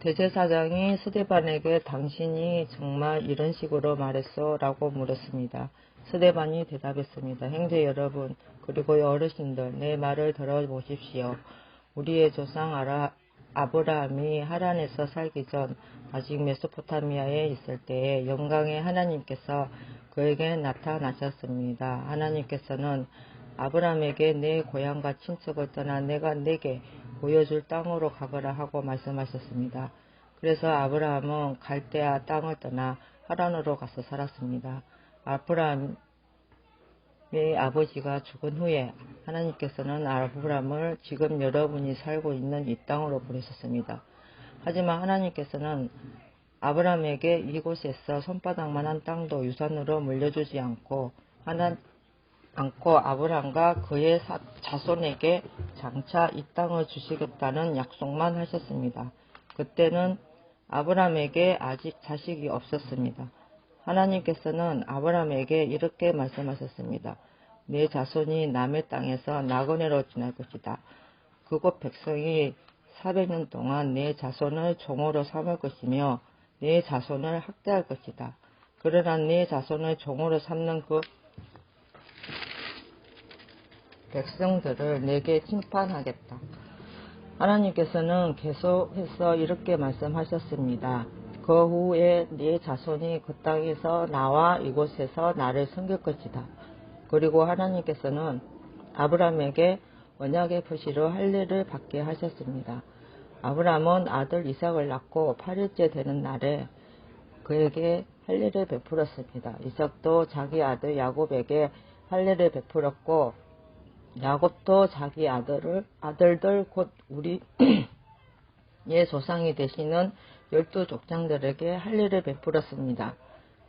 대제사장이 스데반에게 당신이 정말 이런 식으로 말했어? 라고 물었습니다. 스데반이 대답했습니다. 형제 여러분, 그리고 어르신들, 내 말을 들어보십시오. 우리의 조상 아브라함이 하란에서 살기 전 아직 메소포타미아에 있을 때에 영광의 하나님께서 그에게 나타나셨습니다. 하나님께서는 아브라함에게 내 고향과 친척을 떠나 내가 내게 보여줄 땅으로 가거라 하고 말씀하셨습니다. 그래서 아브라함은 갈대아 땅을 떠나 하란으로 가서 살았습니다. 아브라함의 아버지가 죽은 후에 하나님께서는 아브라함을 지금 여러분이 살고 있는 이 땅으로 보내셨습니다. 하지만 하나님께서는 아브라함에게 이곳에서 손바닥만한 땅도 유산으로 물려주지 않고 아브라함과 그의 자손에게 장차 이 땅을 주시겠다는 약속만 하셨습니다. 그때는 아브라함에게 아직 자식이 없었습니다. 하나님께서는 아브라함에게 이렇게 말씀하셨습니다. 내 자손이 남의 땅에서 나그네로 지낼 것이다. 그곳 백성이 400년 동안 내 자손을 종으로 삼을 것이며 내 자손을 학대할 것이다. 그러나 내 자손을 종으로 삼는 그 백성들을 내게 심판하겠다. 하나님께서는 계속해서 이렇게 말씀하셨습니다. 그 후에 네 자손이 그 땅에서 나와 이곳에서 나를 섬길 것이다. 그리고 하나님께서는 아브라함에게 언약의 표시로 할례를 받게 하셨습니다. 아브라함은 아들 이삭을 낳고 8일째 되는 날에 그에게 할례를 베풀었습니다. 이삭도 자기 아들 야곱에게 할례를 베풀었고 야곱도 자기 아들들 곧 우리의 조상이 되시는 12족장들에게 할례를 베풀었습니다.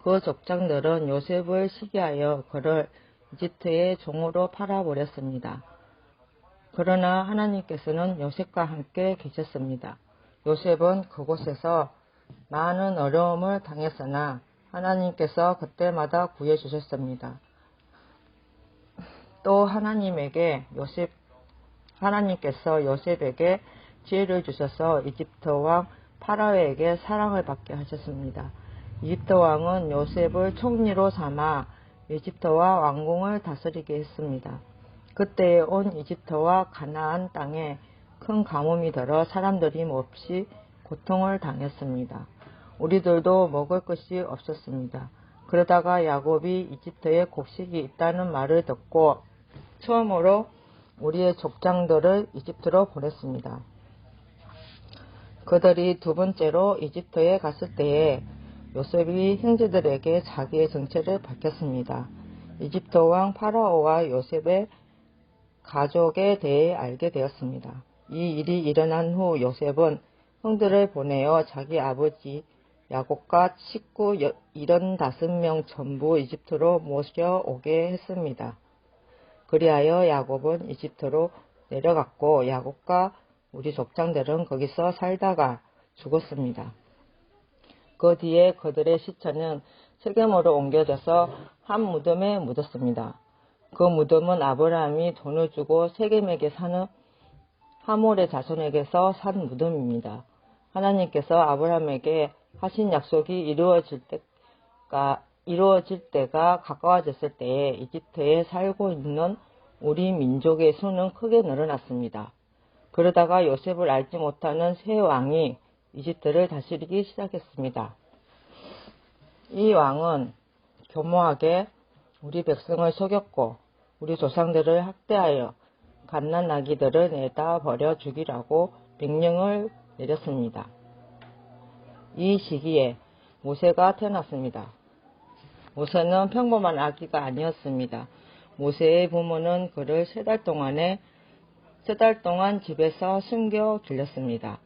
그 족장들은 요셉을 시기하여 그를 이집트의 종으로 팔아버렸습니다. 그러나 하나님께서는 요셉과 함께 계셨습니다. 요셉은 그곳에서 많은 어려움을 당했으나 하나님께서 그때마다 구해주셨습니다. 또 하나님께서 요셉에게 지혜를 주셔서 이집트 왕 파라오에게 사랑을 받게 하셨습니다. 이집트 왕은 요셉을 총리로 삼아 이집트와 왕궁을 다스리게 했습니다. 그때에 온 이집트와 가나안 땅에 큰 가뭄이 들어 사람들이 몹시 고통을 당했습니다. 우리들도 먹을 것이 없었습니다. 그러다가 야곱이 이집트에 곡식이 있다는 말을 듣고 처음으로 우리의 족장들을 이집트로 보냈습니다. 그들이 두 번째로 이집트에 갔을 때에 요셉이 형제들에게 자기의 정체를 밝혔습니다. 이집트 왕 파라오와 요셉의 가족에 대해 알게 되었습니다. 이 일이 일어난 후 요셉은 형들을 보내어 자기 아버지 야곱과 식구 75명 전부 이집트로 모셔오게 했습니다. 그리하여 야곱은 이집트로 내려갔고 야곱과 우리 족장들은 거기서 살다가 죽었습니다. 그 뒤에 그들의 시체는 세겜으로 옮겨져서 한 무덤에 묻었습니다. 그 무덤은 아브라함이 돈을 주고 세겜에게 사는 하몰의 자손에게서 산 무덤입니다. 하나님께서 아브라함에게 하신 약속이 이루어질 때가 가까워졌을 때에 이집트에 살고 있는 우리 민족의 수는 크게 늘어났습니다. 그러다가 요셉을 알지 못하는 새 왕이 이집트를 다스리기 시작했습니다. 이 왕은 교모하게 우리 백성을 속였고 우리 조상들을 학대하여 갓난아기들을 내다 버려 죽이라고 명령을 내렸습니다. 이 시기에 모세가 태어났습니다. 모세는 평범한 아기가 아니었습니다. 모세의 부모는 그를 3달 동안 집에서 숨겨 둘렀습니다.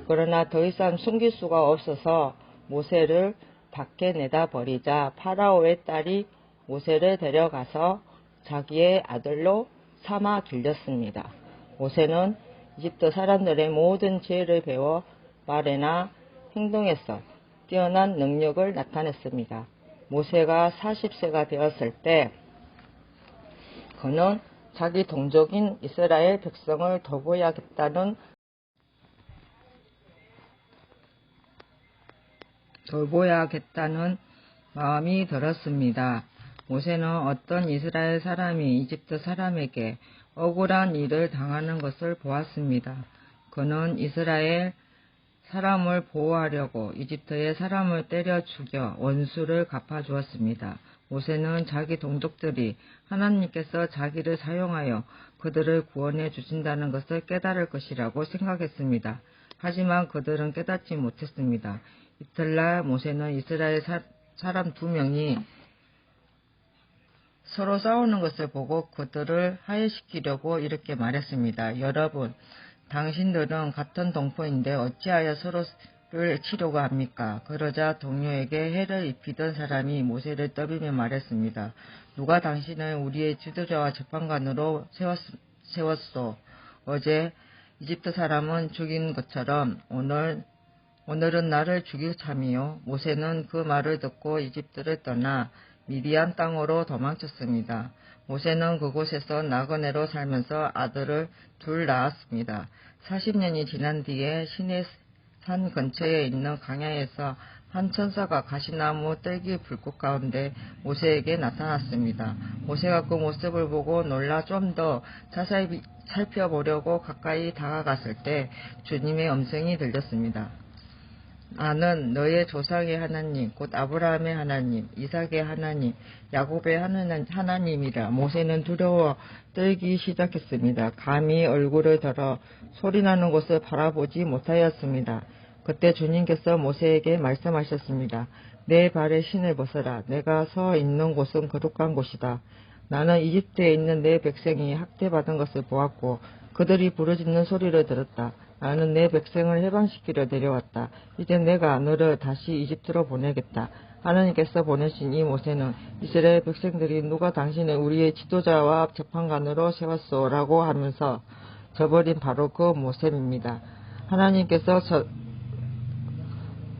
그러나 더 이상 숨길 수가 없어서 모세를 밖에 내다 버리자 파라오의 딸이 모세를 데려가서 자기의 아들로 삼아 길렀습니다. 모세는 이집트 사람들의 모든 지혜를 배워 말이나 행동에서 뛰어난 능력을 나타냈습니다. 모세가 40세가 되었을 때 그는 자기 동족인 이스라엘 백성을 돌보아야겠다는 돌보야겠다는 마음이 들었습니다. 모세는 어떤 이스라엘 사람이 이집트 사람에게 억울한 일을 당하는 것을 보았습니다. 그는 이스라엘 사람을 보호하려고 이집트의 사람을 때려 죽여 원수를 갚아주었습니다. 모세는 자기 동족들이 하나님께서 자기를 사용하여 그들을 구원해 주신다는 것을 깨달을 것이라고 생각했습니다. 하지만 그들은 깨닫지 못했습니다. 이튿날 모세는 이스라엘 사람 2명이 서로 싸우는 것을 보고 그들을 화해시키려고 이렇게 말했습니다. 여러분, 당신들은 같은 동포인데 어찌하여 서로를 치려고 합니까? 그러자 동료에게 해를 입히던 사람이 모세를 떠비며 말했습니다. 누가 당신을 우리의 지도자와 재판관으로 세웠소? 어제 이집트 사람은 죽인 것처럼 오늘은 나를 죽일 참이요. 모세는 그 말을 듣고 이집트를 떠나 미디안 땅으로 도망쳤습니다. 모세는 그곳에서 나그네로 살면서 아들을 2 낳았습니다. 40년이 지난 뒤에 시내 산 근처에 있는 강야에서 한 천사가 가시나무 뜰기 불꽃 가운데 모세에게 나타났습니다. 모세가 그 모습을 보고 놀라 좀 더 자세히 살펴보려고 가까이 다가갔을 때 주님의 음성이 들렸습니다. 나는 너의 조상의 하나님, 곧 아브라함의 하나님, 이삭의 하나님, 야곱의 하나님이라. 모세는 두려워 떨기 시작했습니다. 감히 얼굴을 들어 소리나는 곳을 바라보지 못하였습니다. 그때 주님께서 모세에게 말씀하셨습니다. 내 발에 신을 벗어라. 내가 서 있는 곳은 거룩한 곳이다. 나는 이집트에 있는 내 백성이 학대받은 것을 보았고 그들이 부르짖는 소리를 들었다. 나는 내 백성을 해방시키려 내려왔다. 이제 내가 너를 다시 이집트로 보내겠다. 하나님께서 보내신 이 모세는 이스라엘 백성들이 누가 당신을 우리의 지도자와 재판관으로 세웠소? 라고 하면서 저버린 바로 그 모세입니다. 하나님께서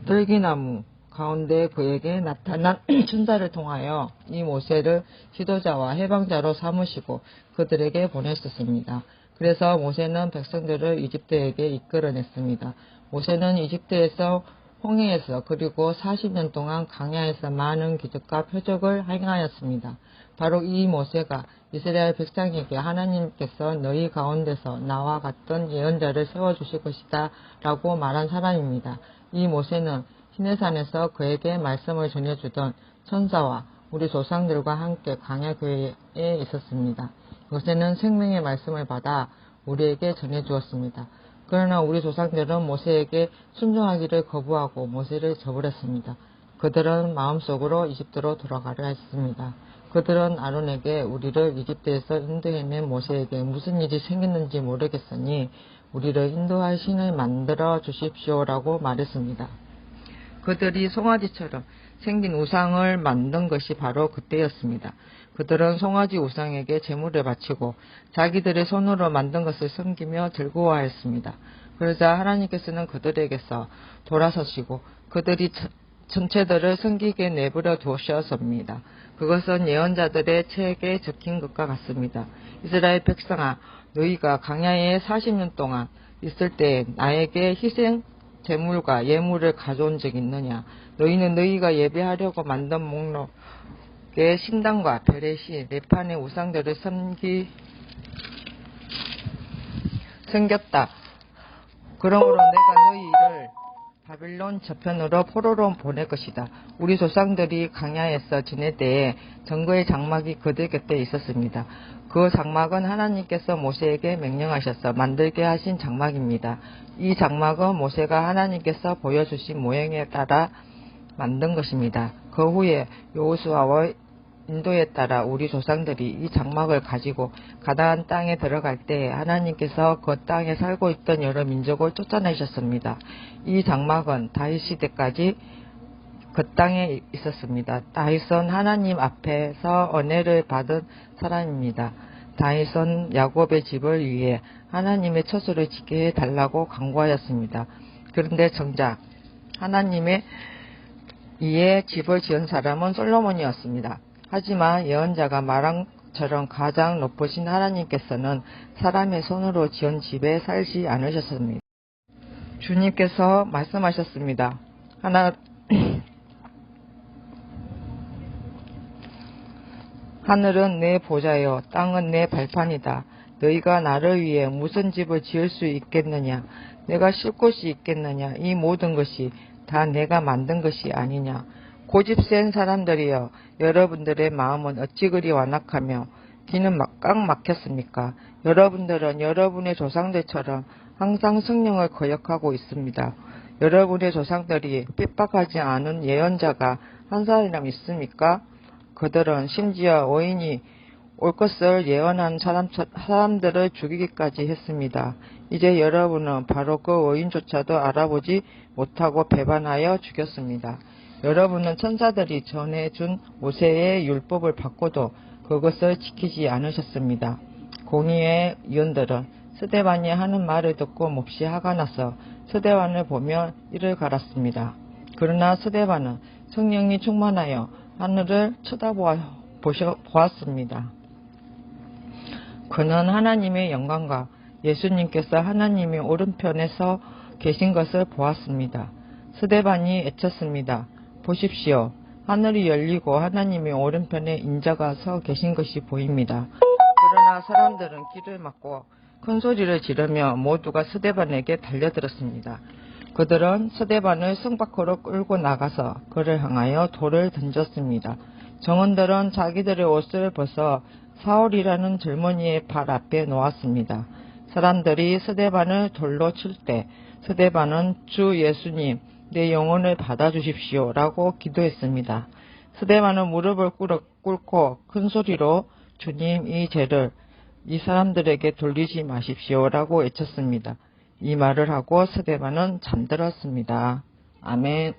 들기나무 가운데 그에게 나타난 천사를 통하여 이 모세를 지도자와 해방자로 삼으시고 그들에게 보내셨습니다. 그래서 모세는 백성들을 이집트에게 이끌어냈습니다. 모세는 이집트에서 홍해에서 그리고 40년 동안 강야에서 많은 기적과 표적을 행하였습니다. 바로 이 모세가 이스라엘 백성에게 하나님께서 너희 가운데서 나와 같은 예언자를 세워주실 것이다 라고 말한 사람입니다. 이 모세는 시내산에서 그에게 말씀을 전해주던 천사와 우리 조상들과 함께 광야교회에 있었습니다. 모세는 생명의 말씀을 받아 우리에게 전해주었습니다. 그러나 우리 조상들은 모세에게 순종하기를 거부하고 모세를 저버렸습니다. 그들은 마음속으로 이집트로 돌아가려 했습니다. 그들은 아론에게 우리를 이집트에서 인도해낸 모세에게 무슨 일이 생겼는지 모르겠으니 우리를 인도할 신을 만들어 주십시오라고 말했습니다. 그들이 송아지처럼 생긴 우상을 만든 것이 바로 그때였습니다. 그들은 송아지 우상에게 제물을 바치고 자기들의 손으로 만든 것을 섬기며 즐거워하였습니다. 그러자 하나님께서는 그들에게서 돌아서시고 그들이 전체들을 섬기게 내버려 두셨습니다. 그것은 예언자들의 책에 적힌 것과 같습니다. 이스라엘 백성아, 너희가 광야에 40년 동안 있을 때 나에게 희생 제물과 예물을 가져온 적이 있느냐? 너희는 너희가 예배하려고 만든 목록의 신당과 베레시, 네판의 우상들을 섬겼다. 그러므로 내가 너희를 바빌론 저편으로 포로로 보낼 것이다. 우리 조상들이 광야에서 지낼 때에 정거의 장막이 그들 곁에 있었습니다. 그 장막은 하나님께서 모세에게 명령하셔서 만들게 하신 장막입니다. 이 장막은 모세가 하나님께서 보여주신 모형에 따라 만든 것입니다. 그 후에 여호수아의 인도에 따라 우리 조상들이 이 장막을 가지고 가나안 땅에 들어갈 때 하나님께서 그 땅에 살고 있던 여러 민족을 쫓아내셨습니다. 이 장막은 다윗 시대까지 그 땅에 있었습니다. 다윗은 하나님 앞에서 은혜를 받은 사람입니다. 다윗은 야곱의 집을 위해 하나님의 처소를 짓게 해달라고 간구하였습니다. 그런데 정작 하나님의 이에 집을 지은 사람은 솔로몬이었습니다. 하지만 예언자가 말한 것처럼 가장 높으신 하나님께서는 사람의 손으로 지은 집에 살지 않으셨습니다. 주님께서 말씀하셨습니다. 하늘은 내 보좌요, 땅은 내 발판이다. 너희가 나를 위해 무슨 집을 지을 수 있겠느냐? 내가 쉴 곳이 있겠느냐? 이 모든 것이 다 내가 만든 것이 아니냐? 고집 센 사람들이여, 여러분들의 마음은 어찌 그리 완악하며 귀는 꽉 막혔습니까? 여러분들은 여러분의 조상들처럼 항상 성령을 거역하고 있습니다. 여러분의 조상들이 핍박하지 않은 예언자가 한 사람 있습니까? 그들은 심지어 의인이 올 것을 예언한 사람들을 죽이기까지 했습니다. 이제 여러분은 바로 그 의인조차도 알아보지 못하고 배반하여 죽였습니다. 여러분은 천사들이 전해준 모세의 율법을 받고도 그것을 지키지 않으셨습니다. 공의의 의원들은 스데반이 하는 말을 듣고 몹시 화가 나서 스데반을 보며 이를 갈았습니다. 그러나 스데반은 성령이 충만하여 하늘을 쳐다보았습니다. 그는 하나님의 영광과 예수님께서 하나님의 오른편에서 계신 것을 보았습니다. 스데반이 외쳤습니다. 보십시오. 하늘이 열리고 하나님의 오른편에 인자가 서 계신 것이 보입니다. 그러나 사람들은 길을 막고 큰 소리를 지르며 모두가 스데반에게 달려들었습니다. 그들은 스데반을 성 밖으로 끌고 나가서 그를 향하여 돌을 던졌습니다. 정원들은 자기들의 옷을 벗어 사울이라는 젊은이의 발 앞에 놓았습니다. 사람들이 스데반을 돌로 칠 때 스데반은 주 예수님, 내 영혼을 받아주십시오 라고 기도했습니다. 스데반은 무릎을 꿇고 큰 소리로 주님, 이 죄를 이 사람들에게 돌리지 마십시오 라고 외쳤습니다. 이 말을 하고 스데반은 잠들었습니다. 아멘.